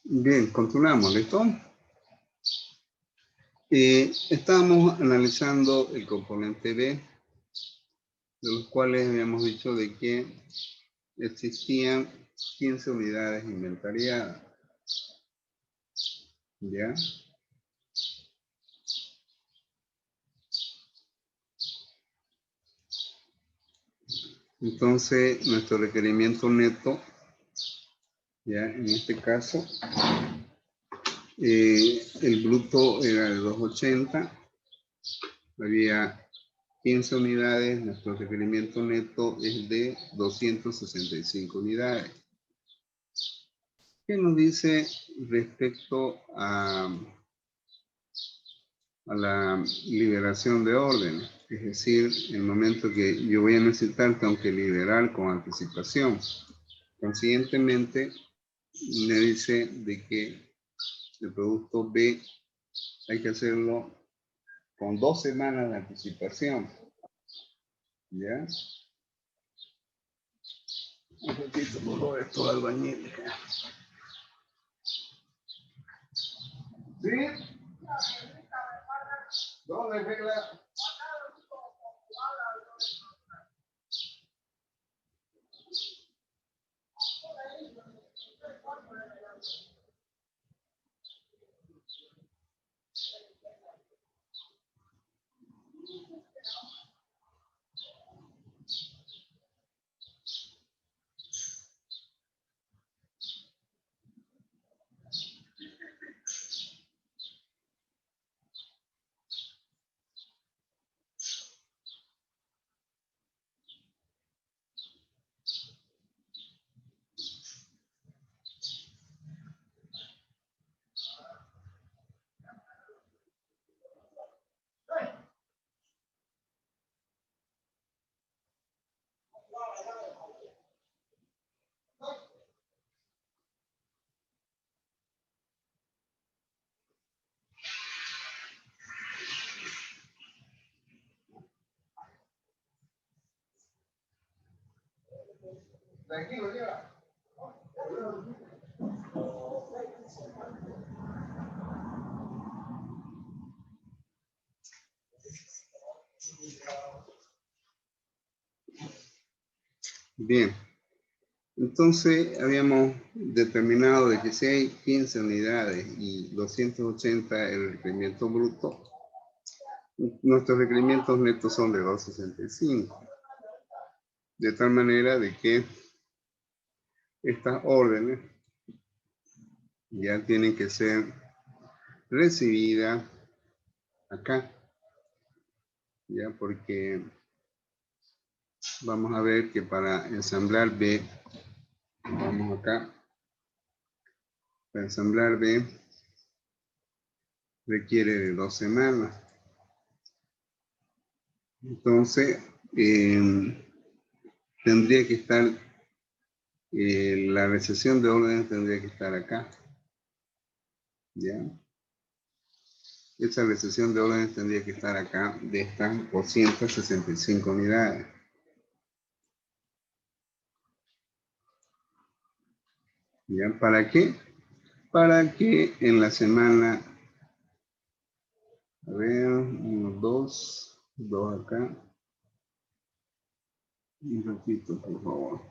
Bien, continuamos, ¿listo? Estamos analizando el componente B, de los cuales habíamos dicho de que existían 15 unidades inventariadas. ¿Ya? Entonces, nuestro requerimiento neto, ya en este caso, el bruto era de 280, había 15 unidades, nuestro requerimiento neto es de 265 unidades. ¿Qué nos dice respecto a la liberación de órdenes? Es decir, el momento que yo voy a necesitar, tengo que liberar con anticipación. Consiguientemente, me dice de que el producto B hay que hacerlo con 2 semanas de anticipación. ¿Ya? Un ratito, por favor, esto albañil. ¿Sí? ¿Dónde regla? Tranquilo, lleva. Bien, entonces habíamos determinado de que si hay 15 unidades y 280 el requerimiento bruto, nuestros requerimientos netos son de 265. De tal manera de que estas órdenes ya tienen que ser recibidas acá, ya, porque vamos a ver que para ensamblar B, vamos acá, para ensamblar B requiere de 2 semanas. Entonces, tendría que estar, la recepción de órdenes tendría que estar acá, ¿ya? Esa recepción de órdenes tendría que estar acá de estas 265 unidades. ¿Ya? ¿Para qué? Para que en la semana, a ver, 1, 2 acá. Un ratito, por favor.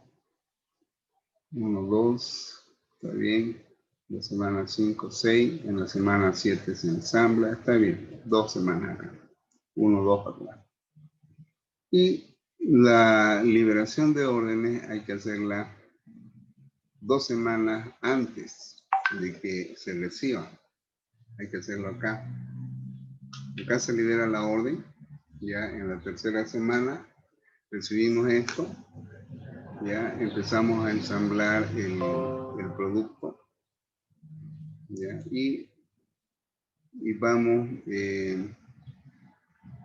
1, 2, está bien. La semana 5, 6, en la semana 7 se ensambla, está bien. 2 semanas acá. 1, 2 acá. Y la liberación de órdenes hay que hacerla 2 semanas antes de que se reciban. Hay que hacerlo acá. Acá se libera la orden. Ya en la tercera semana recibimos esto. Ya empezamos a ensamblar el producto. Ya, y vamos,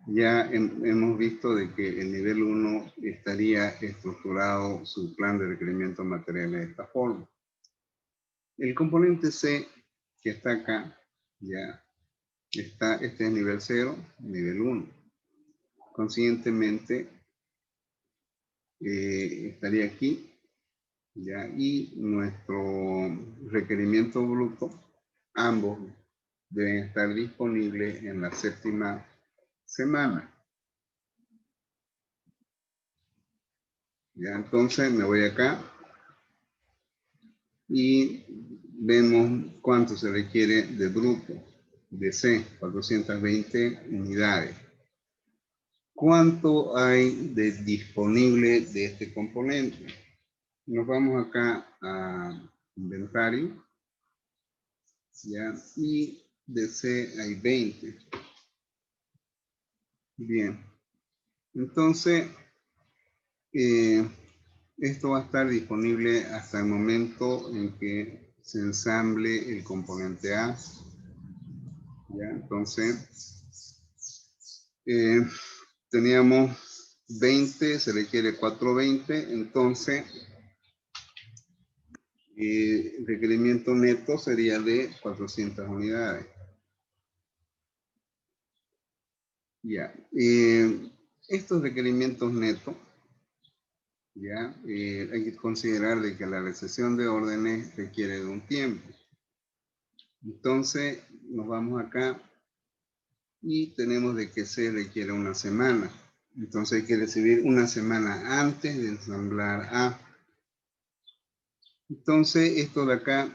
ya hemos visto de que el nivel 1 estaría estructurado su plan de requerimientos materiales de esta forma. El componente C, que está acá, ya está, este es nivel 0, nivel 1. Consiguientemente, estaría aquí, ¿ya? Y nuestro requerimiento bruto, ambos deben estar disponibles en la séptima semana. ¿Ya? Entonces me voy acá y vemos cuánto se requiere de bruto, de C, 420 unidades. ¿Cuánto hay de disponible de este componente? Nos vamos acá a inventario, ¿ya? Y de C hay 20. Bien, entonces esto va a estar disponible hasta el momento en que se ensamble el componente A. ¿Ya? Entonces, teníamos 20, se requiere 420, entonces el requerimiento neto sería de 400 unidades. Ya, estos requerimientos netos, ya, hay que considerar de que la recepción de órdenes requiere de un tiempo. Entonces, nos vamos acá y tenemos de que se requiere una semana. Entonces hay que recibir una semana antes de ensamblar A. Entonces, esto de acá,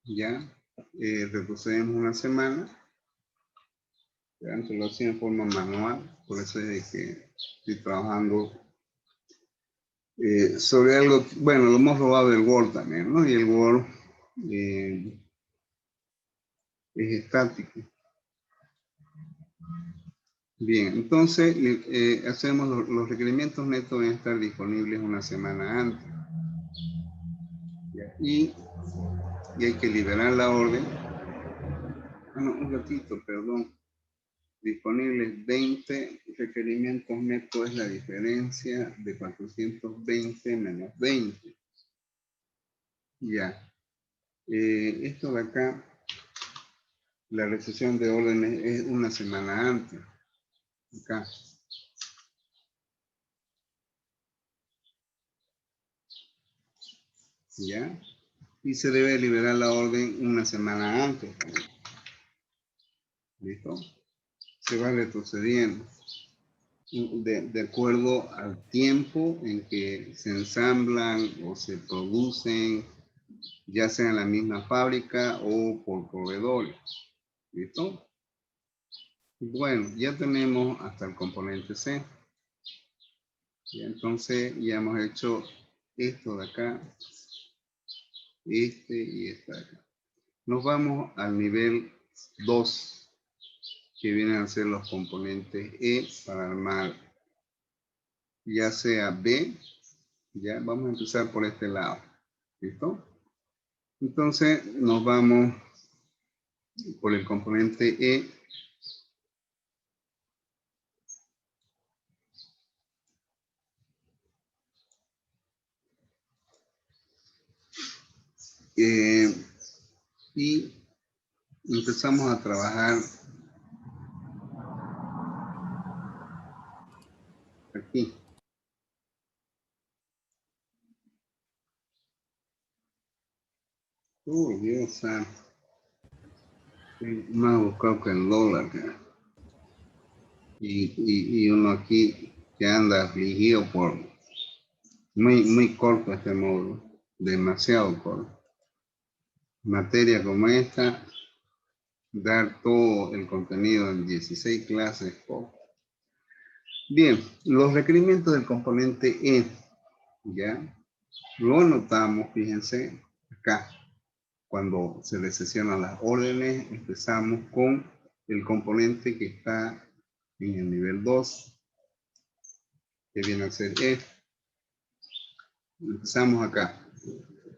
ya, retrocedemos una semana. Antes lo hacía en forma manual, por eso es de que estoy trabajando sobre algo, bueno, lo hemos robado del Word también, ¿no? Y el Word es estático. Bien, entonces hacemos los requerimientos netos deben estar disponibles una semana antes. ¿Ya? Y hay que liberar la orden. Ah, no, un ratito, perdón. Disponibles 20 requerimientos netos es la diferencia de 420 menos 20. Ya. Esto de acá, la recepción de órdenes es una semana antes. Acá. ¿Ya? Y se debe liberar la orden una semana antes. ¿Listo? Se va retrocediendo de acuerdo al tiempo en que se ensamblan o se producen, ya sea en la misma fábrica o por proveedores. ¿Listo? Bueno, ya tenemos hasta el componente C. Y entonces ya hemos hecho esto de acá, este y este de acá. Nos vamos al nivel 2, que vienen a ser los componentes E para armar ya sea B, ya vamos a empezar por este lado, ¿listo? Entonces nos vamos por el componente E. Y empezamos a trabajar aquí. Dios santo. Más buscado que el dólar. Y uno aquí que anda afligido por muy corto este módulo. Demasiado corto. Materia como esta, dar todo el contenido en 16 clases. Bien, los requerimientos del componente E, ¿ya? Lo anotamos, fíjense, acá. Cuando se le sesionan las órdenes, empezamos con el componente que está en el nivel 2, que viene a ser E. Empezamos acá.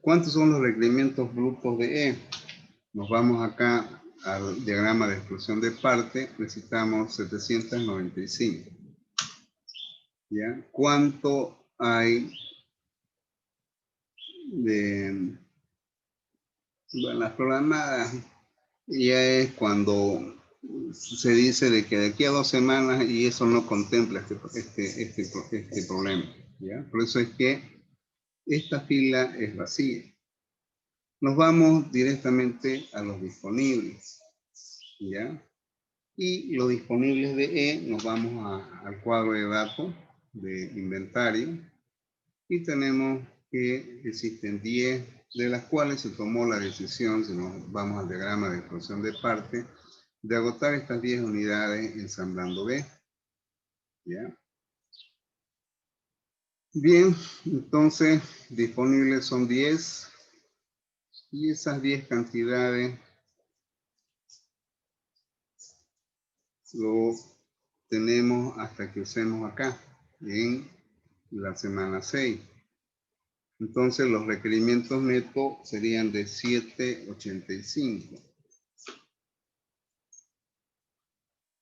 ¿Cuántos son los requerimientos brutos de E? Nos vamos acá al diagrama de exclusión de parte, necesitamos 795. ¿Ya? ¿Cuánto hay de... Bueno, las programadas ya es cuando se dice de que de aquí a 2 semanas y eso no contempla este problema, ¿ya? Por eso es que esta fila es vacía. Nos vamos directamente a los disponibles, ¿ya? Y los disponibles de E, nos vamos al cuadro de datos de inventario y tenemos que existen 10, de las cuales se tomó la decisión, si nos vamos al diagrama de explosión de parte, de agotar estas 10 unidades ensamblando B, ¿ya? Bien, entonces disponibles son 10 y esas 10 cantidades lo tenemos hasta que usemos acá, en la semana 6. Entonces los requerimientos netos serían de 785.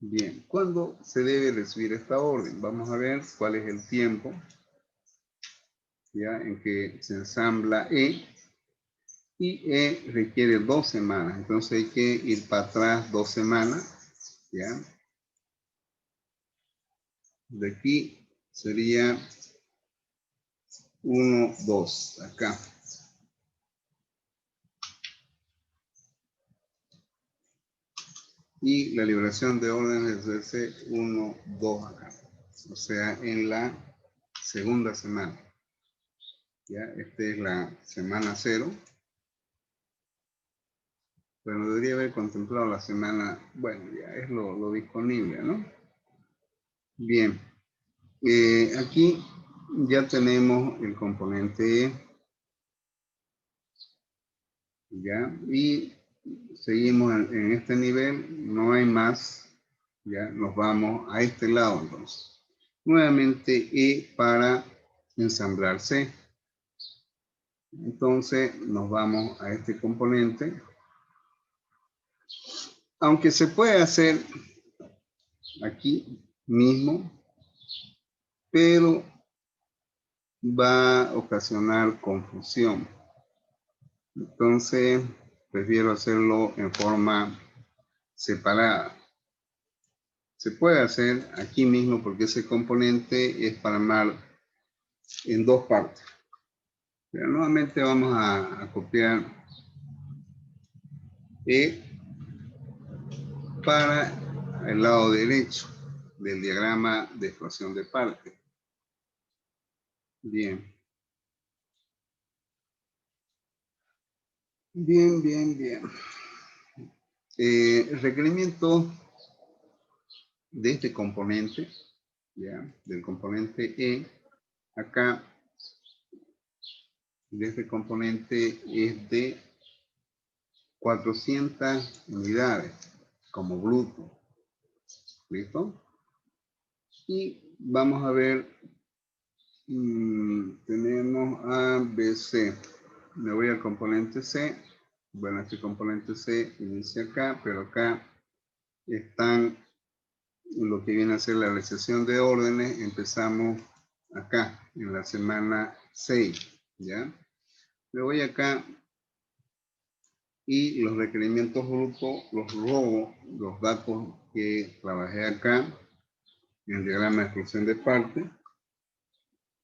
Bien, ¿cuándo se debe recibir esta orden? Vamos a ver cuál es el tiempo ya en que se ensambla E. Y E requiere 2 semanas, entonces hay que ir para atrás 2 semanas, ¿ya? De aquí sería 1, 2, acá. Y la liberación de órdenes es ese 1, 2 acá. O sea, en la segunda semana. ¿Ya? Esta es la semana 0. Bueno, debería haber contemplado la semana, bueno, ya es lo disponible, ¿no? Bien. Aquí ya tenemos el componente E. ¿Ya? Y seguimos en este nivel, no hay más, ya nos vamos a este lado entonces. Nuevamente E para ensamblar C. Entonces nos vamos a este componente. Aunque se puede hacer aquí mismo, pero va a ocasionar confusión. Entonces prefiero hacerlo en forma separada. Se puede hacer aquí mismo porque ese componente es para armar en 2 partes. Pero nuevamente vamos a copiar E para el lado derecho del diagrama de explosión de parte. Bien. Bien, bien, bien. El requerimiento de este componente, ¿ya? Del componente E, acá, de este componente es de 400 unidades como bruto. ¿Listo? Y vamos a ver, tenemos A, B, C. Me voy al componente C. Bueno, este componente C inicia acá, pero acá están lo que viene a ser la realización de órdenes. Empezamos acá, en la semana 6, ¿ya? Me voy acá y los requerimientos brutos los robo, los datos que trabajé acá en el diagrama de explosión de parte,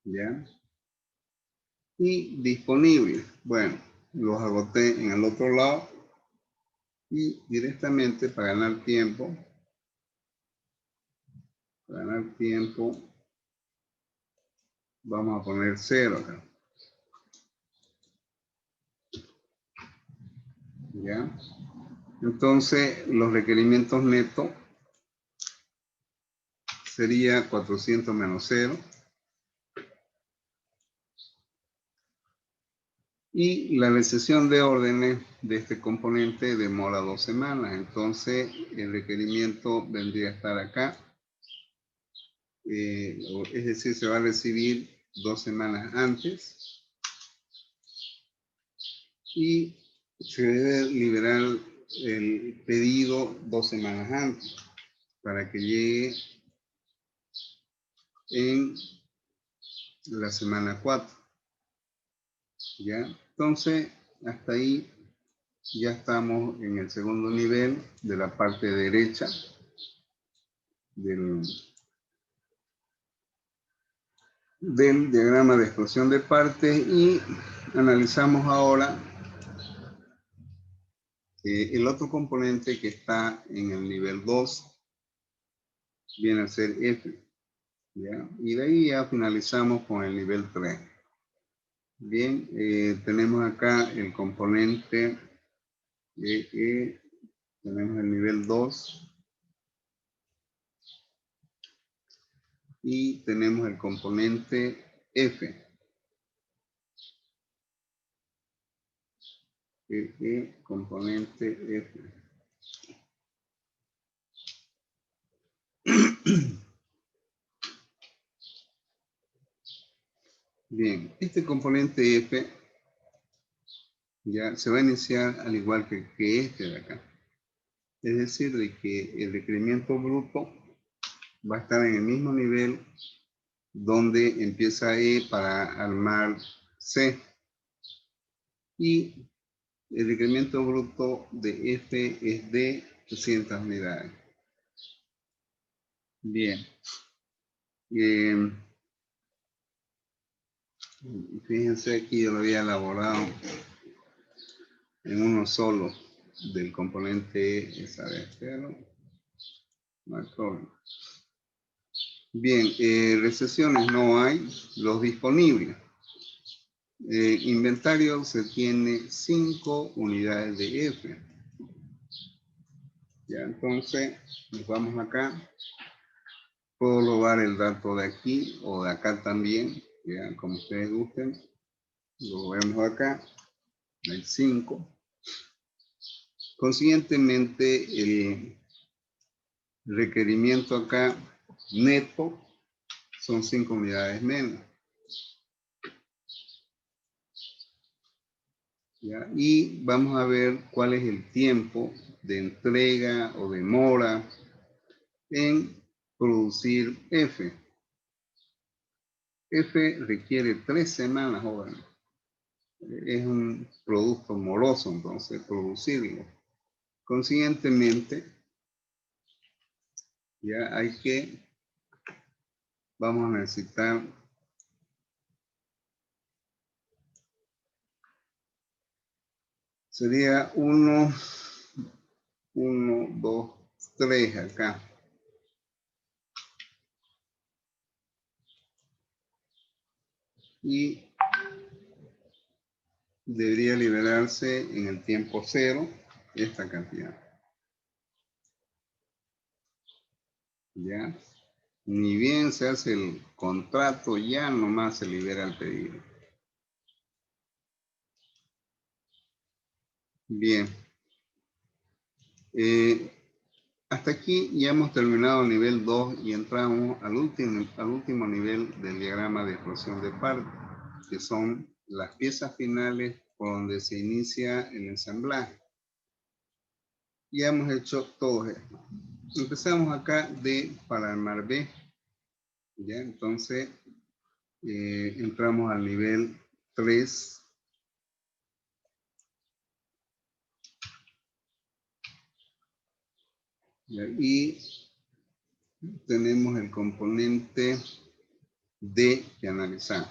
¿ya? Y disponibles, bueno, los agoté en el otro lado y directamente para ganar tiempo, vamos a poner 0 acá. ¿Ya? Entonces, los requerimientos netos sería 400 menos 0. Y la realización de órdenes de este componente demora 2 semanas. Entonces, el requerimiento vendría a estar acá. Es decir, se va a recibir 2 semanas antes. Y se debe liberar el pedido 2 semanas antes para que llegue en la semana 4. ¿Ya? Entonces, hasta ahí ya estamos en el segundo nivel de la parte derecha del del diagrama de explosión de partes y analizamos ahora el otro componente que está en el nivel 2 viene a ser F, ¿ya? Y de ahí ya finalizamos con el nivel 3. Bien, tenemos acá el componente tenemos el nivel 2 y tenemos el componente F. Componente F. Bien, este componente F ya se va a iniciar al igual que este de acá. Es decir, de que el requerimiento bruto va a estar en el mismo nivel donde empieza E para armar C. Y el requerimiento bruto de F es de 200 unidades. Bien. Fíjense aquí, yo lo había elaborado en uno solo del componente esa vez, pero no hay problema. Bien, recesiones no hay, los disponibles. Inventario se tiene 5 unidades de F. Ya, entonces, nos vamos acá. Puedo robar el dato de aquí o de acá también, ya, como ustedes gusten. Lo vemos acá, hay 5. Consiguientemente, el requerimiento acá neto son 5 unidades menos. ¿Ya? Y vamos a ver cuál es el tiempo de entrega o demora en producir F. F requiere 3 semanas, jóvenes. Es un producto moroso, entonces, producirlo. Consiguientemente, ya hay que, vamos a necesitar sería 1, 2, 3 acá. Y debería liberarse en el tiempo 0 esta cantidad. ¿Ya? Ni bien se hace el contrato, ya nomás se libera el pedido. Bien. Hasta aquí ya hemos terminado el nivel 2 y entramos al último nivel del diagrama de explosión de parte, que son las piezas finales por donde se inicia el ensamblaje. Ya hemos hecho todo esto. Empezamos acá de para armar B. ¿Ya? Entonces, entramos al nivel 3. Y tenemos el componente D que analizar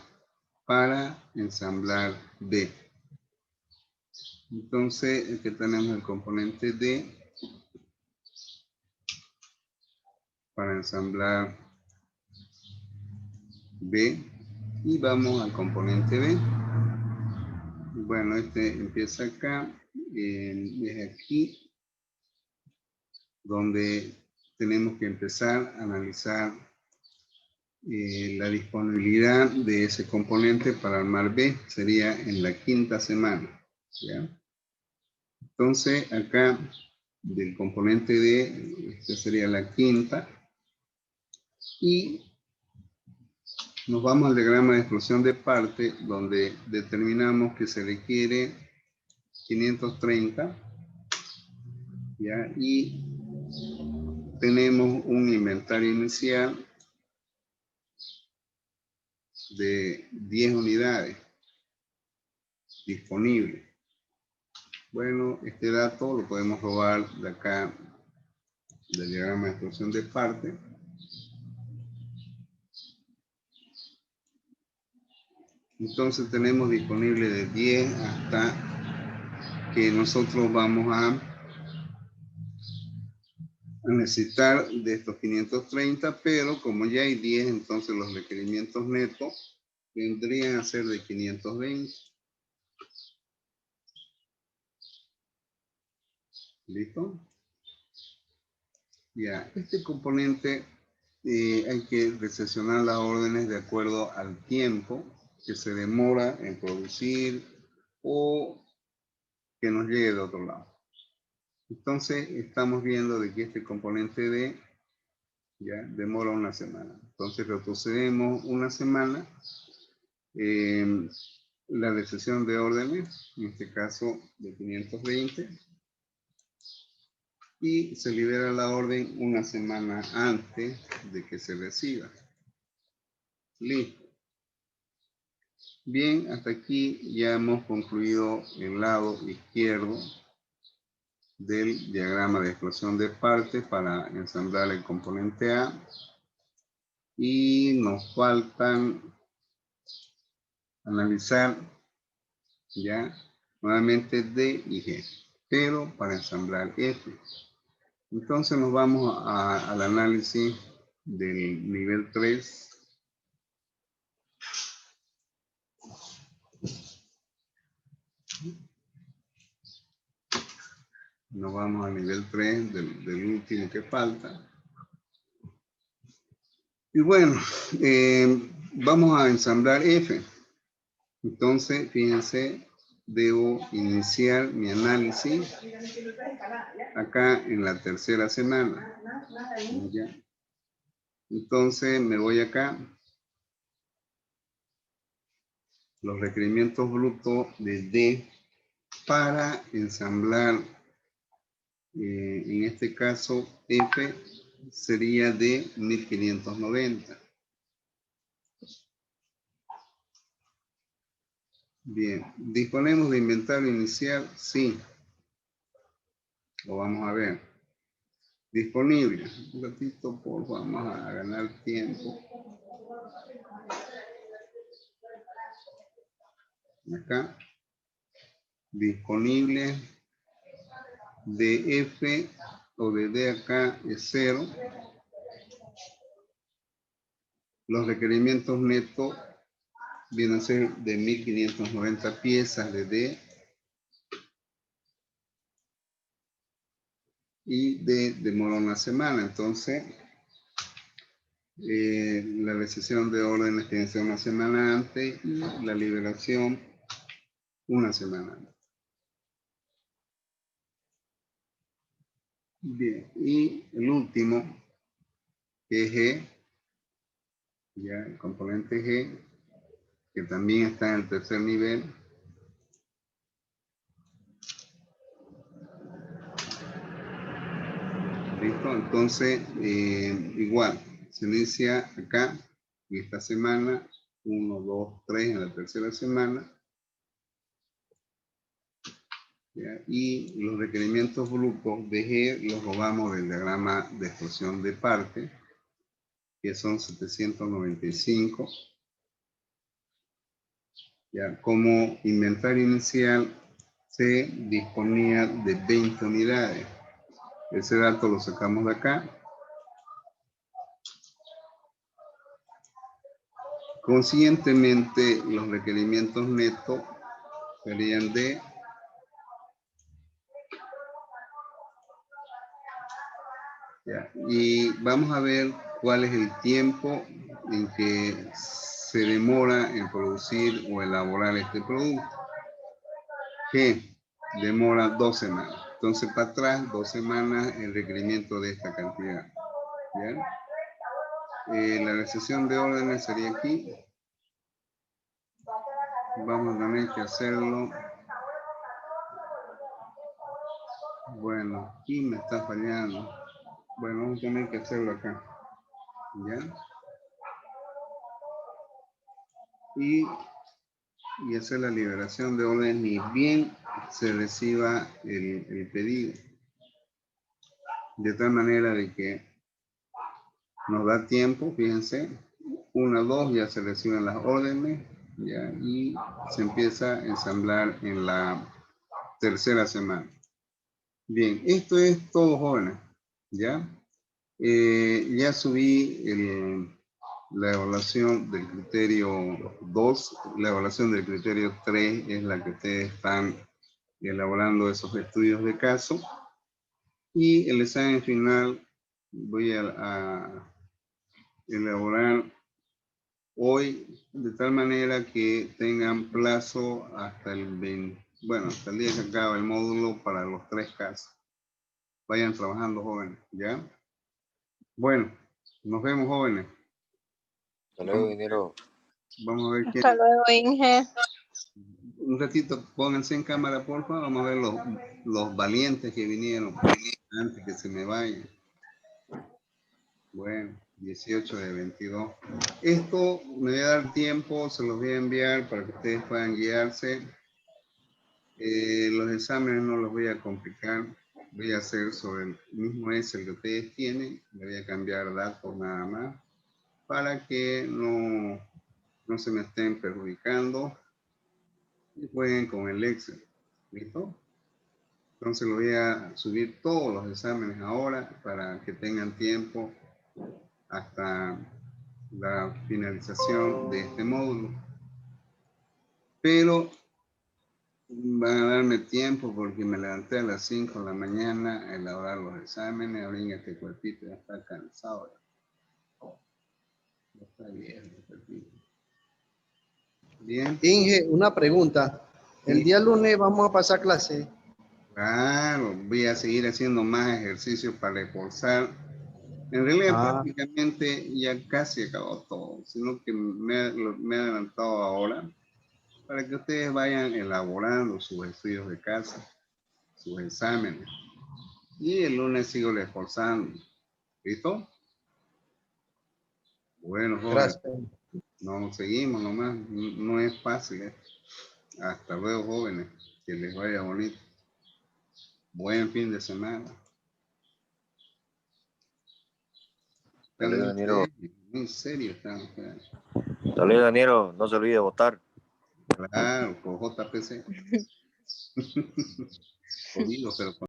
para ensamblar D. Entonces, aquí tenemos el componente D para ensamblar B y vamos al componente B. Bueno, este empieza acá, es aquí donde tenemos que empezar a analizar la disponibilidad de ese componente para armar B, sería en la 5ª semana. ¿Ya? Entonces, acá del componente D, esta sería la 5ª, y nos vamos al diagrama de explosión de parte, donde determinamos que se requiere 530, ¿ya? Y tenemos un inventario inicial de 10 unidades disponibles. Bueno, este dato lo podemos robar de acá, del diagrama de explosión de parte. Entonces tenemos disponible de 10 hasta que nosotros vamos a necesitar de estos 530, pero como ya hay 10, entonces los requerimientos netos vendrían a ser de 520. ¿Listo? Ya, este componente hay que recesionar las órdenes de acuerdo al tiempo que se demora en producir o que nos llegue de otro lado. Entonces, estamos viendo de que este componente D ya demora una semana. Entonces, retrocedemos una semana. La recesión de órdenes, en este caso de 520, y se libera la orden una semana antes de que se reciba. Listo. Bien, hasta aquí ya hemos concluido el lado izquierdo del diagrama de explosión de partes para ensamblar el componente A. Y nos faltan analizar ya nuevamente D y G, pero para ensamblar F. Entonces nos vamos al análisis del nivel 3. Nos vamos al nivel 3 del último que falta. Y bueno, vamos a ensamblar F. Entonces, fíjense, debo iniciar mi análisis acá en la tercera semana. ¿Ya? Entonces, me voy acá. Los requerimientos brutos de D para ensamblar, en este caso, F sería de 1590. Bien, ¿disponemos de inventario inicial? Sí. Lo vamos a ver. Disponible. Un ratito, por vamos a ganar tiempo. Acá. Disponible de F o de D acá es 0. Los requerimientos netos vienen a ser de 1590 piezas de D. Y D demora una semana. Entonces, la recesión de órdenes tiene que ser una semana antes y la liberación una semana antes. Bien, y el último, que es G, ya el componente G, que también está en el tercer nivel. ¿Listo? Entonces, igual, se inicia acá, en esta semana, 1, 2, 3, en la tercera semana. ¿Ya? Y los requerimientos grupos de G los robamos del diagrama de explosión de parte, que son 795. ¿Ya? Como inventario inicial se disponía de 20 unidades. Ese dato lo sacamos de acá. Consiguientemente, los requerimientos netos serían de ¿ya? Y vamos a ver cuál es el tiempo en que se demora en producir o elaborar este producto. Que demora 2 semanas. Entonces, para atrás, 2 semanas el requerimiento de esta cantidad. ¿Ya? La recesión de órdenes sería aquí. Vamos a tener que hacerlo. Bueno, aquí me está fallando. Bueno, vamos a tener que hacerlo acá. ¿Ya? Y hacer la liberación de orden ni bien se reciba el pedido. De tal manera de que nos da tiempo, fíjense, 1, 2 ya se reciben las órdenes, ¿ya? Y se empieza a ensamblar en la tercera semana. Bien, esto es todo, jóvenes, ¿ya? Ya subí la evaluación del criterio 2, la evaluación del criterio 3 es la que ustedes están elaborando esos estudios de caso. Y el examen final voy a elaborar hoy de tal manera que tengan plazo hasta el 20, bueno, hasta el día que acaba el módulo para los 3 casos. Vayan trabajando, jóvenes, ¿ya? Bueno, nos vemos, jóvenes. Hasta luego, ingeniero. Vamos a ver qué. Hasta luego, Inge. Un ratito, pónganse en cámara, por favor. Vamos a ver los valientes que vinieron antes que se me vayan. Bueno, 18 de 22. Esto me voy a dar tiempo, se los voy a enviar para que ustedes puedan guiarse. Los exámenes no los voy a complicar. Voy a hacer sobre el mismo Excel que ustedes tienen. Le voy a cambiar datos nada más para que no se me estén perjudicando y jueguen con el Excel. ¿Listo? Entonces lo voy a subir todos los exámenes ahora para que tengan tiempo hasta la finalización de este módulo. Pero van a darme tiempo porque me levanté a las 5 de la mañana a elaborar los exámenes. Ahora este cuerpito ya está cansado. Ya está viejo el cuerpito. Bien. Inge, una pregunta. El Sí. día lunes vamos a pasar clase. Claro, voy a seguir haciendo más ejercicios para reforzar. En realidad prácticamente ya casi acabó todo, sino que me he adelantado ahora para que ustedes vayan elaborando sus estudios de casa, sus exámenes. Y el lunes sigo reforzando. ¿Listo? Bueno, jóvenes, Gracias. nos seguimos nomás, no es fácil. Hasta luego, jóvenes, que les vaya bonito. Buen fin de semana. Hasta luego, ingeniero. En serio están ustedes. Hasta luego, ingeniero. No se olvide de votar. Claro, por JPC. Jodido, pero